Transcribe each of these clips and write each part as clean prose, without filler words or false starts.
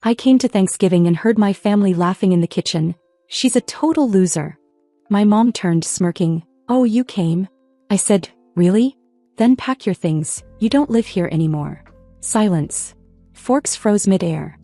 I came to Thanksgiving and heard my family laughing in the kitchen. She's a total loser. My mom turned, smirking. Oh, you came? I said, really? Then pack your things, you don't live here anymore. Silence. Forks froze mid-air.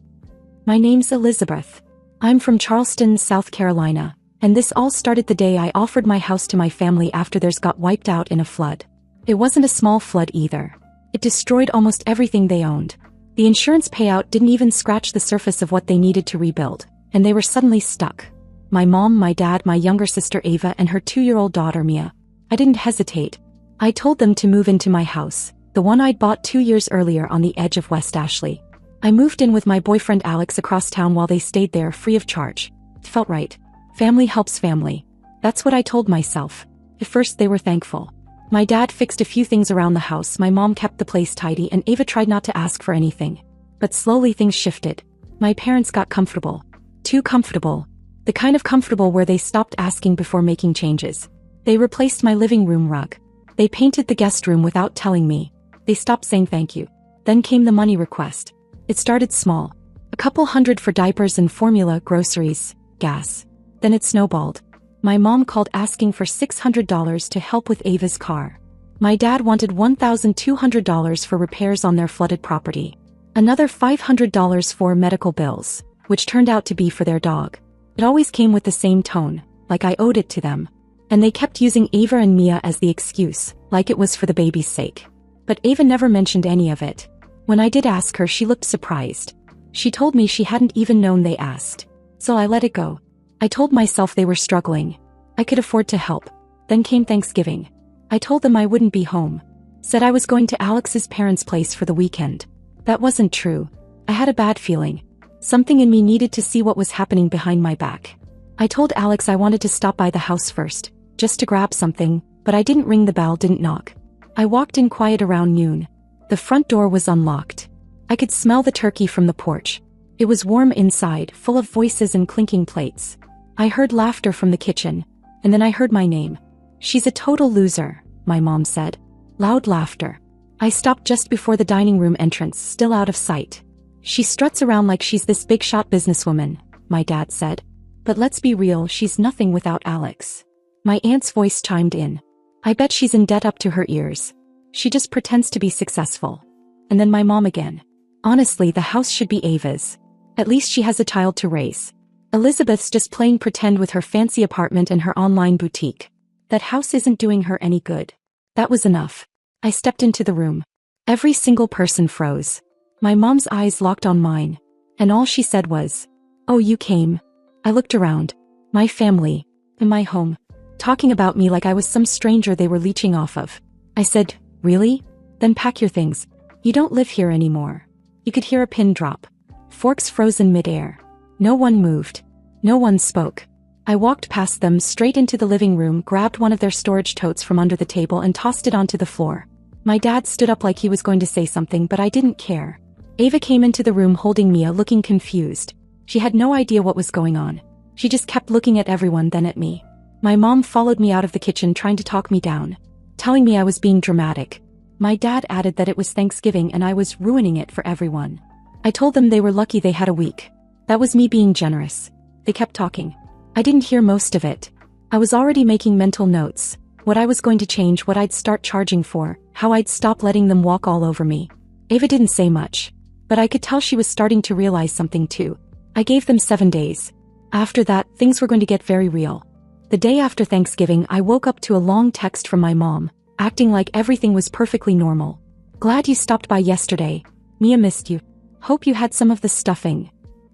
My name's Elizabeth. I'm from Charleston, South Carolina, and this all started the day I offered my house to my family after theirs got wiped out in a flood. It wasn't a small flood either. It destroyed almost everything they owned. The insurance payout didn't even scratch the surface of what they needed to rebuild, and they were suddenly stuck. My mom, my dad, my younger sister Ava, and her 2-year-old daughter Mia. I didn't hesitate. I told them to move into my house, the one I'd bought 2 years earlier on the edge of West Ashley. I moved in with my boyfriend Alex across town while they stayed there free of charge. It felt right. Family helps family. That's what I told myself. At first they were thankful. My dad fixed a few things around the house, my mom kept the place tidy, and Ava tried not to ask for anything. But slowly things shifted. My parents got comfortable. Too comfortable. The kind of comfortable where they stopped asking before making changes. They replaced my living room rug. They painted the guest room without telling me. They stopped saying thank you. Then came the money request. It started small. A couple hundred for diapers and formula, groceries, gas. Then it snowballed. My mom called asking for $600 to help with Ava's car. My dad wanted $1,200 for repairs on their flooded property. Another $500 for medical bills, which turned out to be for their dog. It always came with the same tone, like I owed it to them. And they kept using Ava and Mia as the excuse, like it was for the baby's sake. But Ava never mentioned any of it. When I did ask her, she looked surprised. She told me she hadn't even known they asked. So I let it go. I told myself they were struggling. I could afford to help. Then came Thanksgiving. I told them I wouldn't be home. Said I was going to Alex's parents' place for the weekend. That wasn't true. I had a bad feeling. Something in me needed to see what was happening behind my back. I told Alex I wanted to stop by the house first, just to grab something, but I didn't ring the bell, didn't knock. I walked in quiet around noon. The front door was unlocked. I could smell the turkey from the porch. It was warm inside, full of voices and clinking plates. I heard laughter from the kitchen, and then I heard my name. She's a total loser, my mom said. Loud laughter. I stopped just before the dining room entrance, still out of sight. She struts around like she's this big-shot businesswoman, my dad said. But let's be real, she's nothing without Alex. My aunt's voice chimed in. I bet she's in debt up to her ears. She just pretends to be successful. And then my mom again. Honestly, the house should be Ava's. At least she has a child to raise. Elizabeth's just playing pretend with her fancy apartment and her online boutique. That house isn't doing her any good. That was enough. I stepped into the room. Every single person froze. My mom's eyes locked on mine. And all she said was, "Oh, you came." I looked around. My family. In my home. Talking about me like I was some stranger they were leeching off of. I said, "Really? Then pack your things. You don't live here anymore." You could hear a pin drop. Forks frozen mid-air. No one moved. No one spoke. I walked past them straight into the living room, grabbed one of their storage totes from under the table and tossed it onto the floor. My dad stood up like he was going to say something, but I didn't care. Ava came into the room holding Mia, looking confused. She had no idea what was going on. She just kept looking at everyone, then at me. My mom followed me out of the kitchen trying to talk me down, telling me I was being dramatic. My dad added that it was Thanksgiving and I was ruining it for everyone. I told them they were lucky they had a week. That was me being generous. They kept talking. I didn't hear most of it. I was already making mental notes. What I was going to change, what I'd start charging for, how I'd stop letting them walk all over me. Ava didn't say much, but I could tell she was starting to realize something too. I gave them 7 days. After that, things were going to get very real. The day after Thanksgiving, I woke up to a long text from my mom, acting like everything was perfectly normal. "Glad you stopped by yesterday. Mia missed you. Hope you had some of the stuffing."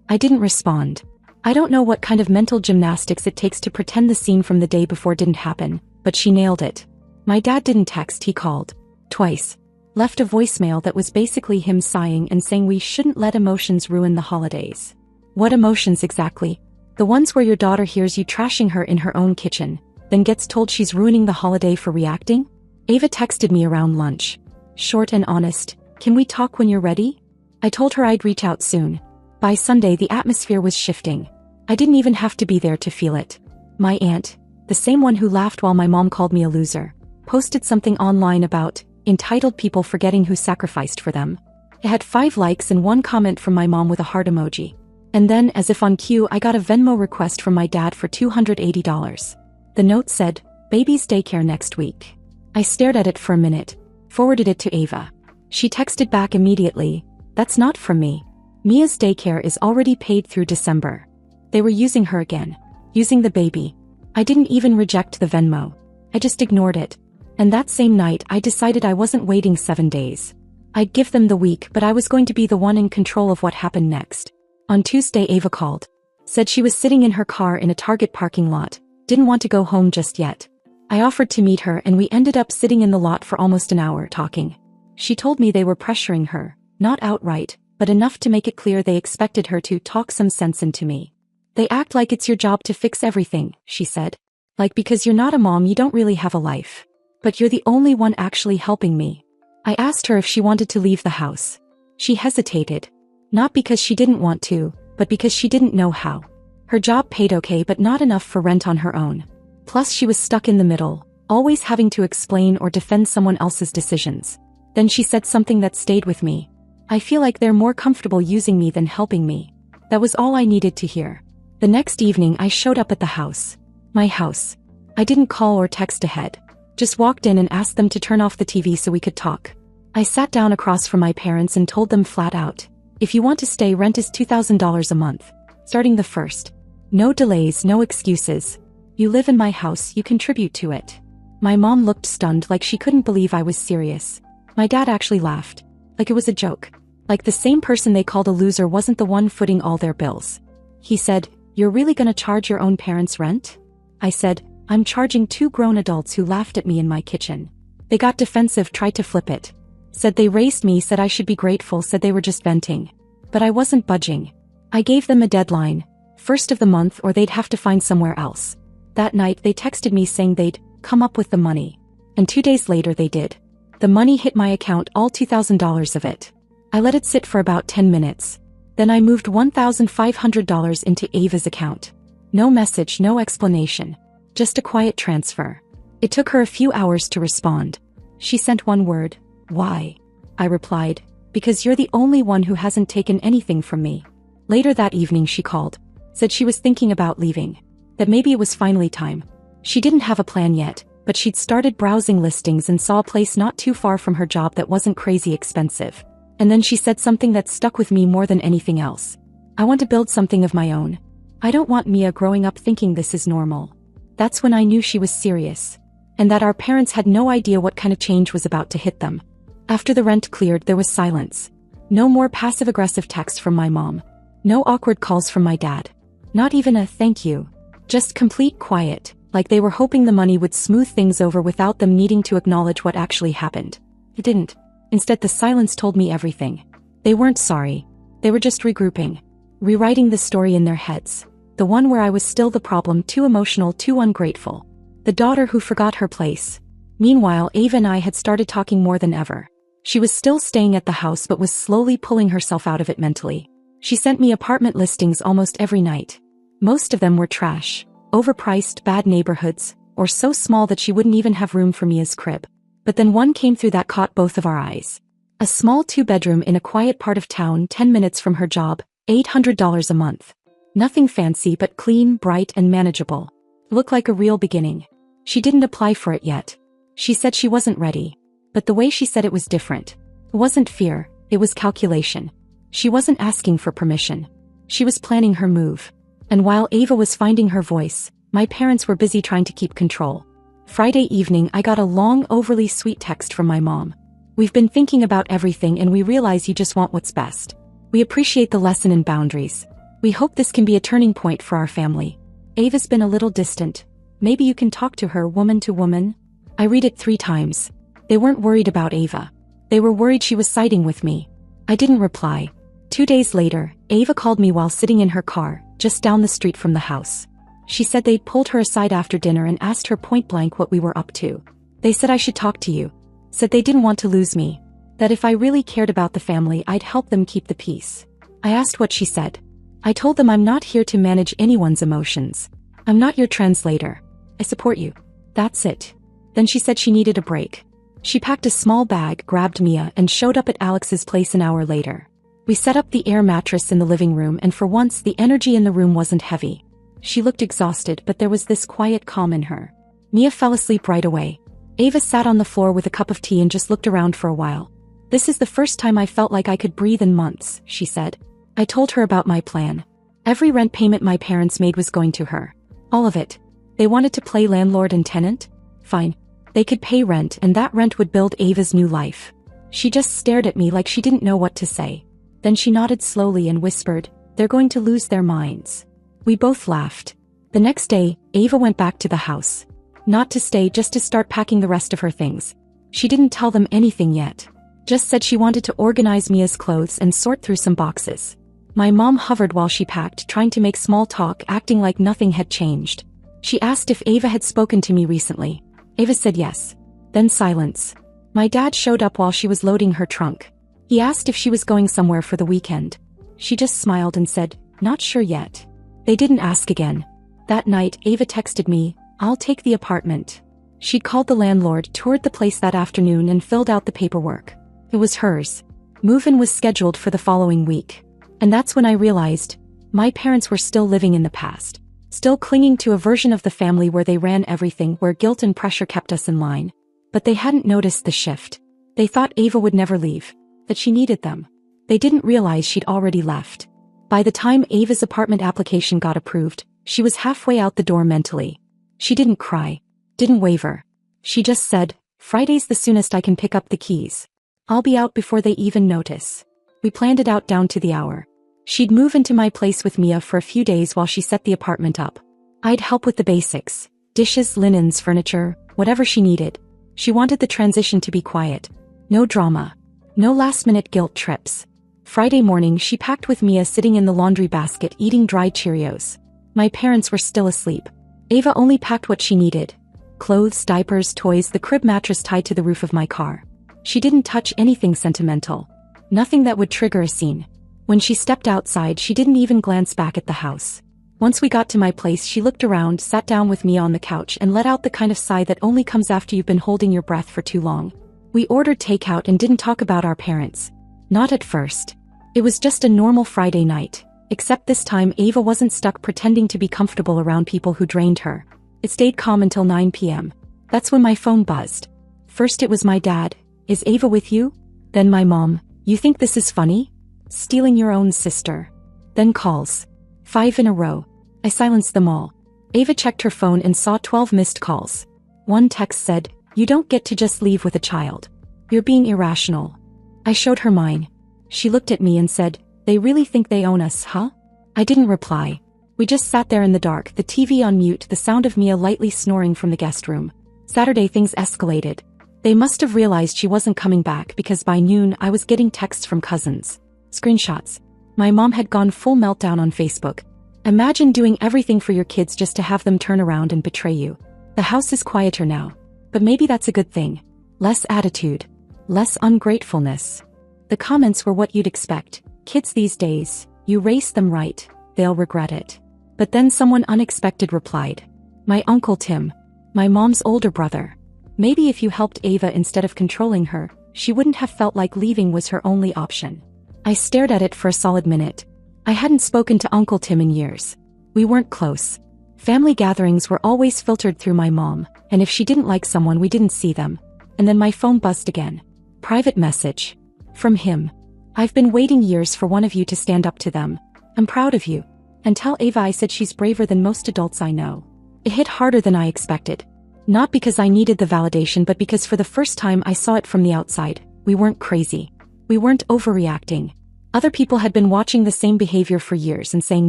I didn't respond. I don't know what kind of mental gymnastics it takes to pretend the scene from the day before didn't happen, but she nailed it. My dad didn't text, he called. Twice. Left a voicemail that was basically him sighing and saying we shouldn't let emotions ruin the holidays. What emotions exactly? The ones where your daughter hears you trashing her in her own kitchen, then gets told she's ruining the holiday for reacting? Ava texted me around lunch. Short and honest, "Can we talk when you're ready?" I told her I'd reach out soon. By Sunday the atmosphere was shifting. I didn't even have to be there to feel it. My aunt, the same one who laughed while my mom called me a loser, posted something online about entitled people forgetting who sacrificed for them. It had 5 likes and 1 comment from my mom with a heart emoji. And then, as if on cue, I got a Venmo request from my dad for $280. The note said, "Baby's daycare next week." I stared at it for a minute, forwarded it to Ava. She texted back immediately, "That's not from me. Mia's daycare is already paid through December." They were using her again. Using the baby. I didn't even reject the Venmo. I just ignored it. And that same night I decided I wasn't waiting 7 days. I'd give them the week, but I was going to be the one in control of what happened next. On Tuesday, Ava called. Said she was sitting in her car in a Target parking lot, didn't want to go home just yet. I offered to meet her and we ended up sitting in the lot for almost an hour talking. She told me they were pressuring her, not outright, but enough to make it clear they expected her to talk some sense into me. "They act like it's your job to fix everything," she said. "Like because you're not a mom you don't really have a life. But you're the only one actually helping me." I asked her if she wanted to leave the house. She hesitated. Not because she didn't want to, but because she didn't know how. Her job paid okay but not enough for rent on her own. Plus she was stuck in the middle, always having to explain or defend someone else's decisions. Then she said something that stayed with me. "I feel like they're more comfortable using me than helping me." That was all I needed to hear. The next evening I showed up at the house. My house. I didn't call or text ahead. Just walked in and asked them to turn off the TV so we could talk. I sat down across from my parents and told them flat out, "If you want to stay, rent is $2,000 a month. Starting the 1st. No delays, no excuses. You live in my house, you contribute to it." My mom looked stunned, like she couldn't believe I was serious. My dad actually laughed. Like it was a joke. Like the same person they called a loser wasn't the one footing all their bills. He said, "You're really gonna charge your own parents rent?" I said, "I'm charging 2 grown adults who laughed at me in my kitchen." They got defensive, tried to flip it. Said they raised me, said I should be grateful, said they were just venting. But I wasn't budging. I gave them a deadline, 1st of the month or they'd have to find somewhere else. That night they texted me saying they'd come up with the money. And 2 days later they did. The money hit my account, all $2,000 of it. I let it sit for about 10 minutes. Then I moved $1,500 into Ava's account. No message, no explanation. Just a quiet transfer. It took her a few hours to respond. She sent one word, "Why?" I replied, "Because you're the only one who hasn't taken anything from me." Later that evening she called. Said she was thinking about leaving. That maybe it was finally time. She didn't have a plan yet, but she'd started browsing listings and saw a place not too far from her job that wasn't crazy expensive. And then she said something that stuck with me more than anything else. "I want to build something of my own. I don't want Mia growing up thinking this is normal." That's when I knew she was serious. And that our parents had no idea what kind of change was about to hit them. After the rent cleared, there was silence. No more passive-aggressive texts from my mom. No awkward calls from my dad. Not even a "thank you." Just complete quiet, like they were hoping the money would smooth things over without them needing to acknowledge what actually happened. It didn't. Instead, the silence told me everything. They weren't sorry. They were just regrouping. Rewriting the story in their heads. The one where I was still the problem, too emotional, too ungrateful. The daughter who forgot her place. Meanwhile, Ava and I had started talking more than ever. She was still staying at the house but was slowly pulling herself out of it mentally. She sent me apartment listings almost every night. Most of them were trash, overpriced, bad neighborhoods, or so small that she wouldn't even have room for Mia's crib. But then one came through that caught both of our eyes. A small 2-bedroom in a quiet part of town 10 minutes from her job, $800 a month. Nothing fancy but clean, bright and manageable. Looked like a real beginning. She didn't apply for it yet. She said she wasn't ready. But the way she said it was different. It wasn't fear, it was calculation. She wasn't asking for permission. She was planning her move. And while Ava was finding her voice, my parents were busy trying to keep control. Friday evening I got a long, overly sweet text from my mom. "We've been thinking about everything and we realize you just want what's best. We appreciate the lesson in boundaries. We hope this can be a turning point for our family. Ava's been a little distant. Maybe you can talk to her woman to woman." I read it 3 times. They weren't worried about Ava. They were worried she was siding with me. I didn't reply. 2 days later, Ava called me while sitting in her car, just down the street from the house. She said they'd pulled her aside after dinner and asked her point blank what we were up to. They said I should talk to you. Said they didn't want to lose me. That if I really cared about the family I'd help them keep the peace. I asked what she said. I told them I'm not here to manage anyone's emotions. I'm not your translator. I support you. That's it. Then she said she needed a break. She packed a small bag, grabbed Mia, and showed up at Alex's place an hour later. We set up the air mattress in the living room, and for once the energy in the room wasn't heavy. She looked exhausted, but there was this quiet calm in her. Mia fell asleep right away. Ava sat on the floor with a cup of tea and just looked around for a while. "This is the first time I felt like I could breathe in months," she said. I told her about my plan. Every rent payment my parents made was going to her. All of it. They wanted to play landlord and tenant? Fine. They could pay rent, and that rent would build Ava's new life. She just stared at me like she didn't know what to say. Then she nodded slowly and whispered, "They're going to lose their minds." We both laughed. The next day, Ava went back to the house. Not to stay, just to start packing the rest of her things. She didn't tell them anything yet. Just said she wanted to organize Mia's clothes and sort through some boxes. My mom hovered while she packed, trying to make small talk, acting like nothing had changed. She asked if Ava had spoken to me recently. Ava said yes. Then silence. My dad showed up while she was loading her trunk. He asked if she was going somewhere for the weekend. She just smiled and said, "Not sure yet." They didn't ask again. That night, Ava texted me, "I'll take the apartment." She'd called the landlord, toured the place that afternoon, and filled out the paperwork. It was hers. Move-in was scheduled for the following week. And that's when I realized, my parents were still living in the past. Still clinging to a version of the family where they ran everything, where guilt and pressure kept us in line. But they hadn't noticed the shift. They thought Ava would never leave, that she needed them. They didn't realize she'd already left. By the time Ava's apartment application got approved, she was halfway out the door mentally. She didn't cry, didn't waver. She just said, "Friday's the soonest I can pick up the keys. I'll be out before they even notice." We planned it out down to the hour. She'd move into my place with Mia for a few days while she set the apartment up. I'd help with the basics, dishes, linens, furniture, whatever she needed. She wanted the transition to be quiet. No drama. No last-minute guilt trips. Friday morning, she packed with Mia sitting in the laundry basket eating dry Cheerios. My parents were still asleep. Ava only packed what she needed. Clothes, diapers, toys, the crib mattress tied to the roof of my car. She didn't touch anything sentimental. Nothing that would trigger a scene. When she stepped outside, she didn't even glance back at the house. Once we got to my place, she looked around, sat down with Mia on the couch, and let out the kind of sigh that only comes after you've been holding your breath for too long. We ordered takeout and didn't talk about our parents. Not at first. It was just a normal Friday night. Except this time Ava wasn't stuck pretending to be comfortable around people who drained her. It stayed calm until 9 p.m. That's when my phone buzzed. First it was my dad, "Is Ava with you?" Then my mom, "You think this is funny? Stealing your own sister." Then calls. 5 in a row. I silenced them all. Ava checked her phone and saw 12 missed calls. One text said, "You don't get to just leave with a child. You're being irrational." I showed her mine. She looked at me and said, "They really think they own us, huh?" I didn't reply. We just sat there in the dark, the TV on mute, the sound of Mia lightly snoring from the guest room. Saturday things escalated. They must have realized she wasn't coming back because by noon I was getting texts from cousins. Screenshots. My mom had gone full meltdown on Facebook. Imagine doing everything for your kids just to have them turn around and betray you. The house is quieter now. But maybe that's a good thing. Less attitude. Less ungratefulness. The comments were what you'd expect. Kids these days, you raise them right, they'll regret it. But then someone unexpected replied. My Uncle Tim. My mom's older brother. Maybe if you helped Ava instead of controlling her, she wouldn't have felt like leaving was her only option. I stared at it for a solid minute. I hadn't spoken to Uncle Tim in years. We weren't close. Family gatherings were always filtered through my mom, and if she didn't like someone we didn't see them. And then my phone buzzed again. Private message. From him. "I've been waiting years for one of you to stand up to them. I'm proud of you. And tell Ava I said she's braver than most adults I know." It hit harder than I expected. Not because I needed the validation, but because for the first time I saw it from the outside. We weren't crazy. We weren't overreacting. Other people had been watching the same behavior for years and saying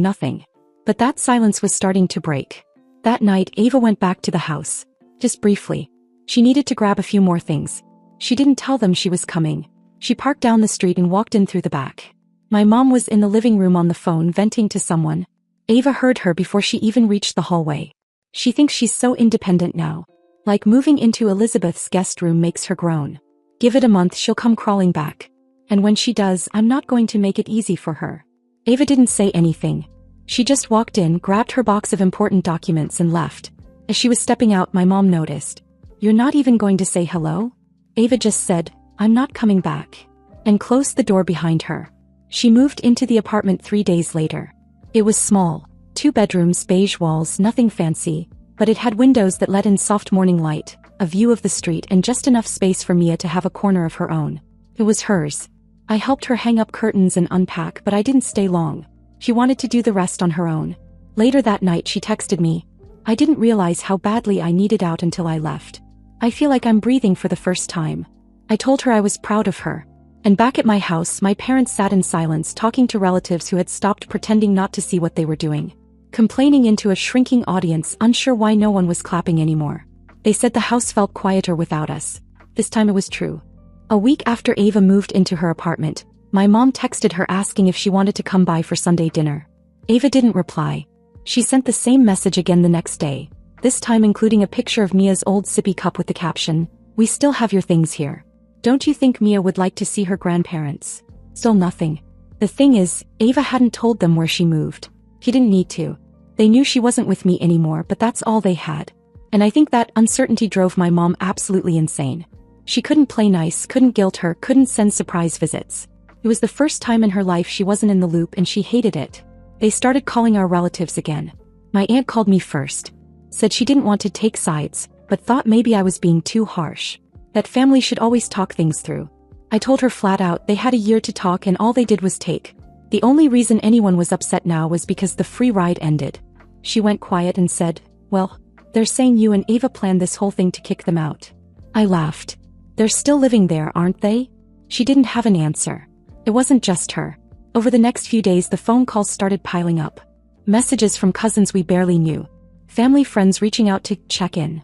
nothing. But that silence was starting to break. That night, Ava went back to the house. Just briefly. She needed to grab a few more things. She didn't tell them she was coming. She parked down the street and walked in through the back. My mom was in the living room on the phone venting to someone. Ava heard her before she even reached the hallway. She thinks she's so independent now. Like moving into Elizabeth's guest room makes her groan. Give it a month, she'll come crawling back. And when she does, I'm not going to make it easy for her. Ava didn't say anything. She just walked in, grabbed her box of important documents and left. As she was stepping out, my mom noticed. "You're not even going to say hello?" Ava just said, "I'm not coming back," and closed the door behind her. She moved into the apartment 3 days later. It was small, 2 bedrooms, beige walls, nothing fancy, but it had windows that let in soft morning light, a view of the street, and just enough space for Mia to have a corner of her own. It was hers. I helped her hang up curtains and unpack, but I didn't stay long. She wanted to do the rest on her own. Later that night she texted me, "I didn't realize how badly I needed out until I left. I feel like I'm breathing for the first time." I told her I was proud of her. And back at my house, my parents sat in silence talking to relatives who had stopped pretending not to see what they were doing. Complaining into a shrinking audience, unsure why no one was clapping anymore. They said the house felt quieter without us. This time it was true. A week after Ava moved into her apartment, my mom texted her asking if she wanted to come by for Sunday dinner. Ava didn't reply. She sent the same message again the next day, this time including a picture of Mia's old sippy cup with the caption, "We still have your things here. Don't you think Mia would like to see her grandparents?" Still nothing. The thing is, Ava hadn't told them where she moved. She didn't need to. They knew she wasn't with me anymore, but that's all they had. And I think that uncertainty drove my mom absolutely insane. She couldn't play nice, couldn't guilt her, couldn't send surprise visits. It was the first time in her life she wasn't in the loop, and she hated it. They started calling our relatives again. My aunt called me first. Said she didn't want to take sides, but thought maybe I was being too harsh. That family should always talk things through. I told her flat out they had a year to talk and all they did was take. The only reason anyone was upset now was because the free ride ended. She went quiet and said, "Well, they're saying you and Ava planned this whole thing to kick them out." I laughed. "They're still living there, aren't they?" She didn't have an answer. It wasn't just her. Over the next few days the phone calls started piling up. Messages from cousins we barely knew. Family friends reaching out to check in.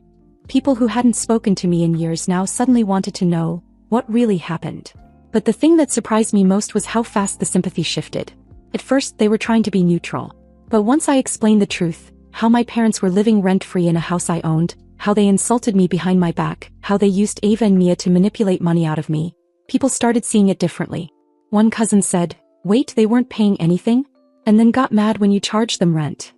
People who hadn't spoken to me in years now suddenly wanted to know what really happened. But the thing that surprised me most was how fast the sympathy shifted. At first they were trying to be neutral. But once I explained the truth, how my parents were living rent-free in a house I owned, how they insulted me behind my back, how they used Ava and Mia to manipulate money out of me, people started seeing it differently. One cousin said, "Wait, they weren't paying anything?" And then got mad when you charged them rent.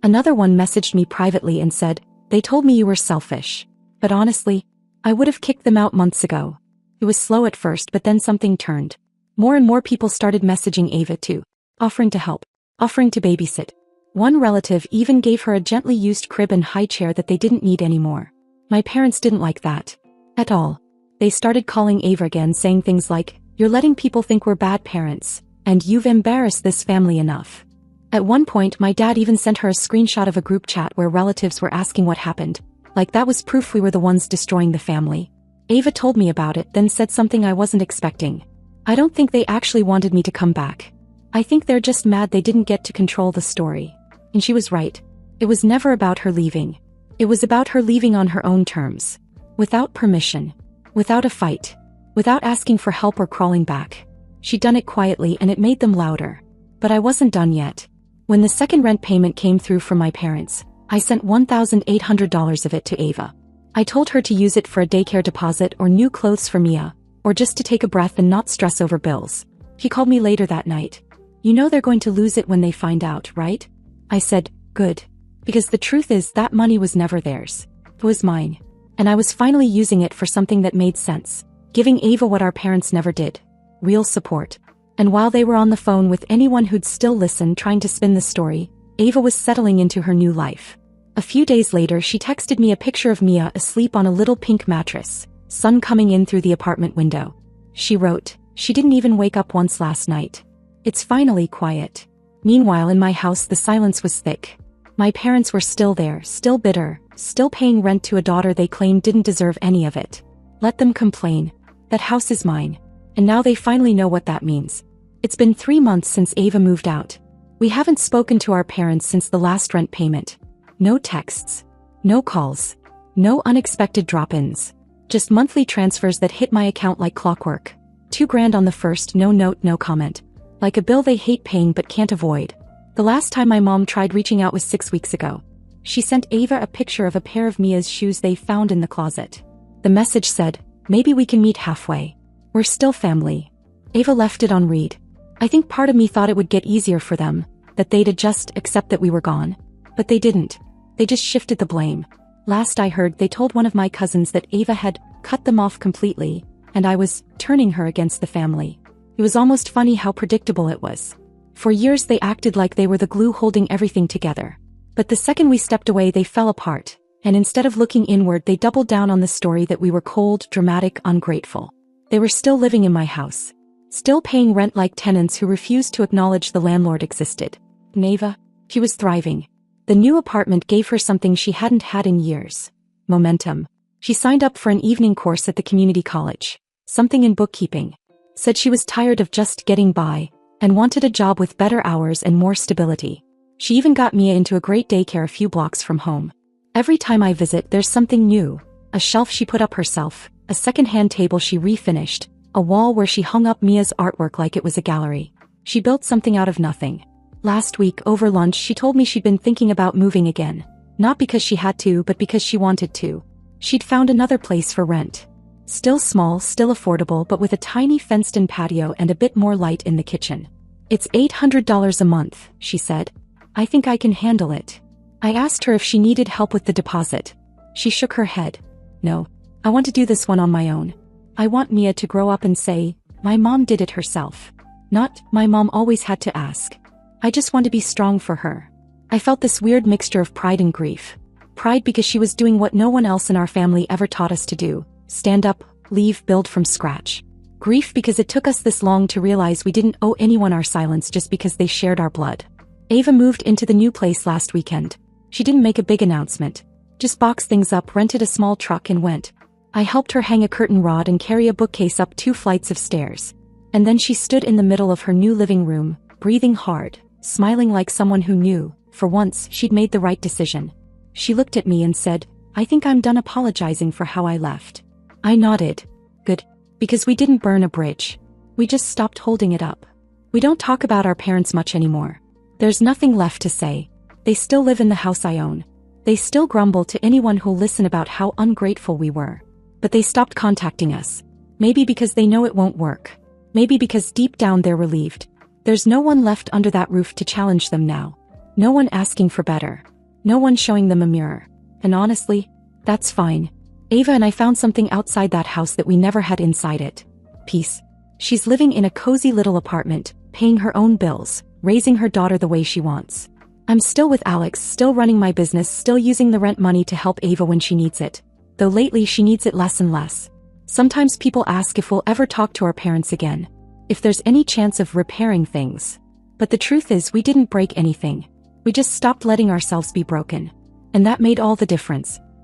Another one messaged me privately and said, "They told me you were selfish. But honestly, I would have kicked them out months ago." It was slow at first, but then something turned. More and more people started messaging Ava too, offering to help, offering to babysit. One relative even gave her a gently used crib and high chair that they didn't need anymore. My parents didn't like that at all. They started calling Ava again, saying things like, "You're letting people think we're bad parents, and you've embarrassed this family enough." At one point my dad even sent her a screenshot of a group chat where relatives were asking what happened, like that was proof we were the ones destroying the family. Ava told me about it, then said something I wasn't expecting. "I don't think they actually wanted me to come back. I think they're just mad they didn't get to control the story." And she was right. It was never about her leaving. It was about her leaving on her own terms. Without permission. Without a fight. Without asking for help or crawling back. She'd done it quietly and it made them louder. But I wasn't done yet. When the second rent payment came through from my parents, I sent $1,800 of it to Ava. I told her to use it for a daycare deposit or new clothes for Mia, or just to take a breath and not stress over bills. She called me later that night. "You know they're going to lose it when they find out, right?" I said, "Good." Because the truth is that money was never theirs. It was mine. And I was finally using it for something that made sense. Giving Ava what our parents never did. Real support. And while they were on the phone with anyone who'd still listen trying to spin the story, Ava was settling into her new life. A few days later she texted me a picture of Mia asleep on a little pink mattress, sun coming in through the apartment window. She wrote, "She didn't even wake up once last night. It's finally quiet." Meanwhile in my house the silence was thick. My parents were still there, still bitter, still paying rent to a daughter they claimed didn't deserve any of it. Let them complain. That house is mine. And now they finally know what that means. It's been 3 months since Ava moved out. We haven't spoken to our parents since the last rent payment. No texts. No calls. No unexpected drop-ins. Just monthly transfers that hit my account like clockwork. $2,000 on the first, no note, no comment. Like a bill they hate paying but can't avoid. The last time my mom tried reaching out was 6 weeks ago. She sent Ava a picture of a pair of Mia's shoes they found in the closet. The message said, "Maybe we can meet halfway. We're still family." Ava left it on read. I think part of me thought it would get easier for them, that they'd just accept that we were gone. But they didn't. They just shifted the blame. Last I heard, they told one of my cousins that Ava had cut them off completely, and I was turning her against the family. It was almost funny how predictable it was. For years they acted like they were the glue holding everything together. But the second we stepped away, they fell apart, and instead of looking inward, they doubled down on the story that we were cold, dramatic, ungrateful. They were still living in my house, still paying rent like tenants who refused to acknowledge the landlord existed. Ava, she was thriving. The new apartment gave her something she hadn't had in years. Momentum. She signed up for an evening course at the community college. Something in bookkeeping. Said she was tired of just getting by, and wanted a job with better hours and more stability. She even got Mia into a great daycare a few blocks from home. Every time I visit, there's something new. A shelf she put up herself, a second-hand table she refinished, a wall where she hung up Mia's artwork like it was a gallery. She built something out of nothing. Last week, over lunch, she told me she'd been thinking about moving again. Not because she had to, but because she wanted to. She'd found another place for rent. Still small, still affordable, but with a tiny fenced-in patio and a bit more light in the kitchen. It's $800 a month, she said. I think I can handle it. I asked her if she needed help with the deposit. She shook her head. No, I want to do this one on my own. I want Mia to grow up and say, my mom did it herself. Not, my mom always had to ask. I just want to be strong for her. I felt this weird mixture of pride and grief. Pride because she was doing what no one else in our family ever taught us to do. Stand up, leave, build from scratch. Grief because it took us this long to realize we didn't owe anyone our silence just because they shared our blood. Ava moved into the new place last weekend. She didn't make a big announcement. Just boxed things up, rented a small truck and went. I helped her hang a curtain rod and carry a bookcase up 2 flights of stairs. And then she stood in the middle of her new living room, breathing hard, smiling like someone who knew, for once, she'd made the right decision. She looked at me and said, I think I'm done apologizing for how I left. I nodded. Good. Because we didn't burn a bridge. We just stopped holding it up. We don't talk about our parents much anymore. There's nothing left to say. They still live in the house I own. They still grumble to anyone who'll listen about how ungrateful we were. But they stopped contacting us. Maybe because they know it won't work. Maybe because deep down they're relieved. There's no one left under that roof to challenge them now. No one asking for better. No one showing them a mirror. And honestly, that's fine. Ava and I found something outside that house that we never had inside it. Peace. She's living in a cozy little apartment, paying her own bills, raising her daughter the way she wants. I'm still with Alex, still running my business, still using the rent money to help Ava when she needs it. Though lately she needs it less and less. Sometimes people ask if we'll ever talk to our parents again. If there's any chance of repairing things. But the truth is we didn't break anything. We just stopped letting ourselves be broken. And that made all the difference.